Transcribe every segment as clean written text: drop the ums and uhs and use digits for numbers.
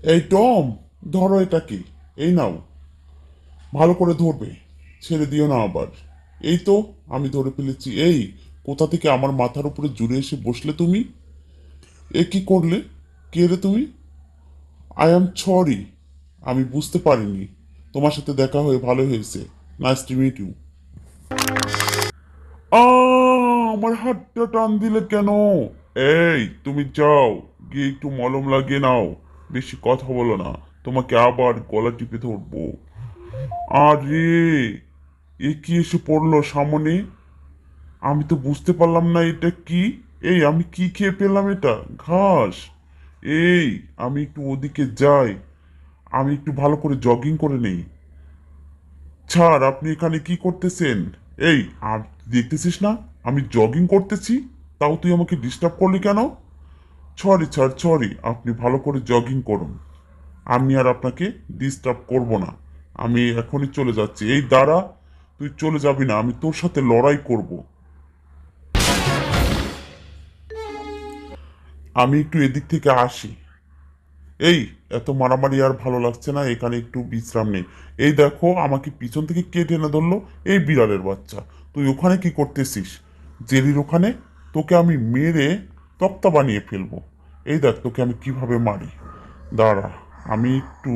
এই টম, ধরো এটা কি? এই নাও, ভালো করে ধরবে, ছেড়ে দিও না আবার। এই তো, আমি ধরে ফেলেছি। এই, কোথা থেকে আমার মাথার উপরে জুড়ে এসে বসলে তুমি? এ কি করলে? কে রে তুমি? আই অ্যাম সরি, আমি বুঝতে পারিনি। তোমার সাথে দেখা হয়ে ভালো হয়েছে। Nice to meet you. আমার হাতটা টান দিলে কেন? এই, তুমি যাও, গিয়ে একটু মলম লাগিয়ে নাও। বেশি কথা বলো না, তোমাকে আবার গলা টিপে ধরবো। আরে, এ কি এসে পড়লো সামনে? আমি তো বুঝতে পারলাম না এটা কি। এই, আমি কি খেয়ে পেলাম এটা? ঘাস। এই, আমি একটু ওদিকে যাই, আমি একটু ভালো করে জগিং করে নেই। ছাড়, আপনি এখানে কি করতেছেন? এই, আর দেখতেছিস না আমি জগিং করতেছি? তাও তুই আমাকে ডিস্টার্ব করলি কেন? সরি স্যার, সরি, আপনি ভালো করে জগিং করুন। আমি আর আপনাকে ডিস্টার্ব করব না। আমি এখনই চলে যাচ্ছি। এই দাঁড়া, তুই চলে যাবি না, আমি তোর সাথে লড়াই করব। আমি একটু এদিক থেকে আসি। এই, এত মারামারি আর ভালো লাগছে না, এখানে একটু বিশ্রাম নেই। এই দেখো, আমাকে পিছন থেকে কে টেনে ধরলো? এই বিড়ালের বাচ্চা, তুই ওখানে কি করতেছিস? জেলির ওখানে? তোকে আমি মেরে তক্তা বানিয়ে ফেলবো। এই দেখ, তোকে আমি কিভাবে মারি। দাঁড়া, আমি একটু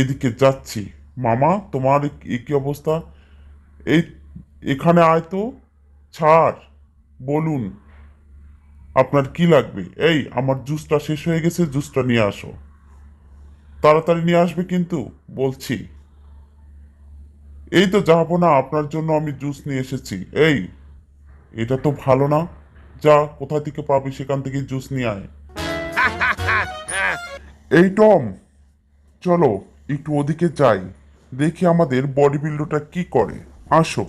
এদিকে যাচ্ছি। মামা, তোমার এ কি অবস্থা? এই, এখানে আয় তো। ছাড়, বলুন আপনার কি লাগবে? এই, আমার জুসটা শেষ হয়ে গেছে, জুসটা নিয়ে আসো। তাড়াতাড়ি নিয়ে আসবে কিন্তু, বলছি। এই তো যাবো না, আপনার জন্য আমি জুস নিয়ে এসেছি। এই, এটা তো ভালো না। যা, কোথা থেকে পাবি সেখান থেকে জুস নিয়ে আয়। এই টম, চলো একটু ওদিকে যাই, দেখি আমাদের বডি বিল্ডারটা কি করে। আসো,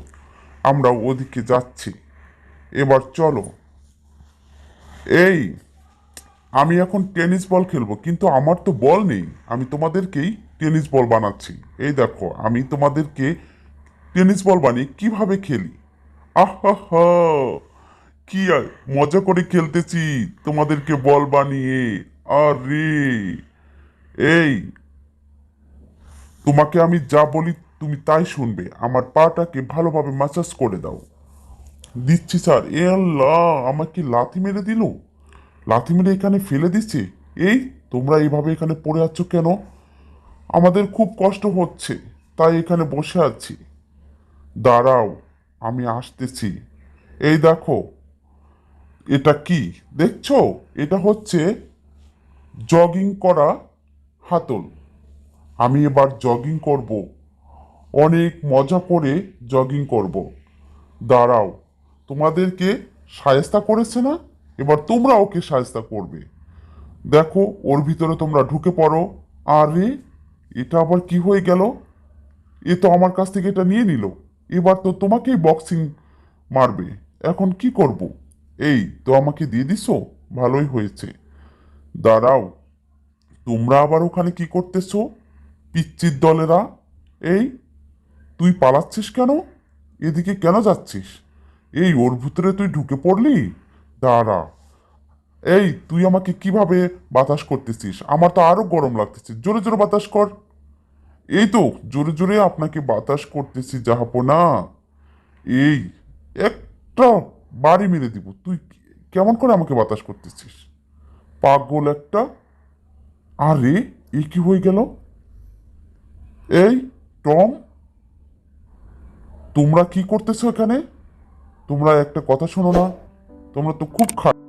আমরা ওদিকে যাচ্ছি। এবার চলো। এই, আমি এখন টেনিস বল খেলবো, কিন্তু আমার তো বল নেই। আমি তোমাদেরকেই টেনিস বল বানাচ্ছি। এই দেখো, আমি তোমাদেরকে টেনিস বল বানিয়ে কিভাবে খেলি। আহা, কি আর মজা করে খেলতেছি তোমাদেরকে বল বানিয়ে। আরে, এই, তোমাকে আমি যা বলি তুমি তাই শুনবে। আমার পাটাকে ভালোভাবে মাসাজ করে দাও। দিচ্ছি স্যার। এ আল্লাহ, আমাকে লাথি মেরে দিল। লাথি মেরে এখানে ফেলে দিচ্ছে। এই, তোমরা এইভাবে এখানে পড়ে আছো কেন? আমাদের খুব কষ্ট হচ্ছে, তাই এখানে বসে আছি। দাঁড়াও, আমি আসতেছি। এই দেখো, এটা কি দেখছো? এটা হচ্ছে জগিং করা হাতল। আমি এবার জগিং করব, অনেক মজা করে জগিং করব। দাঁড়াও, তোমাদেরকে শায়েস্তা করেছে না, এবার তোমরা ওকে শায়েস্তা করবে। দেখো, ওর ভিতরে তোমরা ঢুকে পড়ো। আরে, এটা আবার কি হয়ে গেল? এ তো আমার কাছ থেকে এটা নিয়ে নিল। এবার তো তোমাকেই বক্সিং মারবে। এখন কি করব? এই তো আমাকে দিয়ে দিছো, ভালোই হয়েছে। দাঁড়াও, তোমরা আবার ওখানে কি করতেছো, পিচ্চির দলেরা? এই, তুই পালাচ্ছিস কেন? এদিকে কেন যাচ্ছিস? এই, ওর ভিতরে তুই ঢুকে পড়লি? দাঁড়া। এই, তুই আমাকে কিভাবে বাতাস করতেছিস? আমার তো আরো গরম লাগতেছে, জোরে জোরে বাতাস কর। এই তো, জোরে জোরে আপনাকে বাতাস করতেছি জাহাপনা। এই, একটা বাড়ি মেরে দিব। তুই কেমন করে আমাকে বাতাস করতেছিস, পাগল একটা। আরে, এ কি হয়ে গেল? এই টম, তোমরা কি করতেছো এখানে? তোমরা একটা কথা শোনো না, তোমরা তো খুব খারাপ।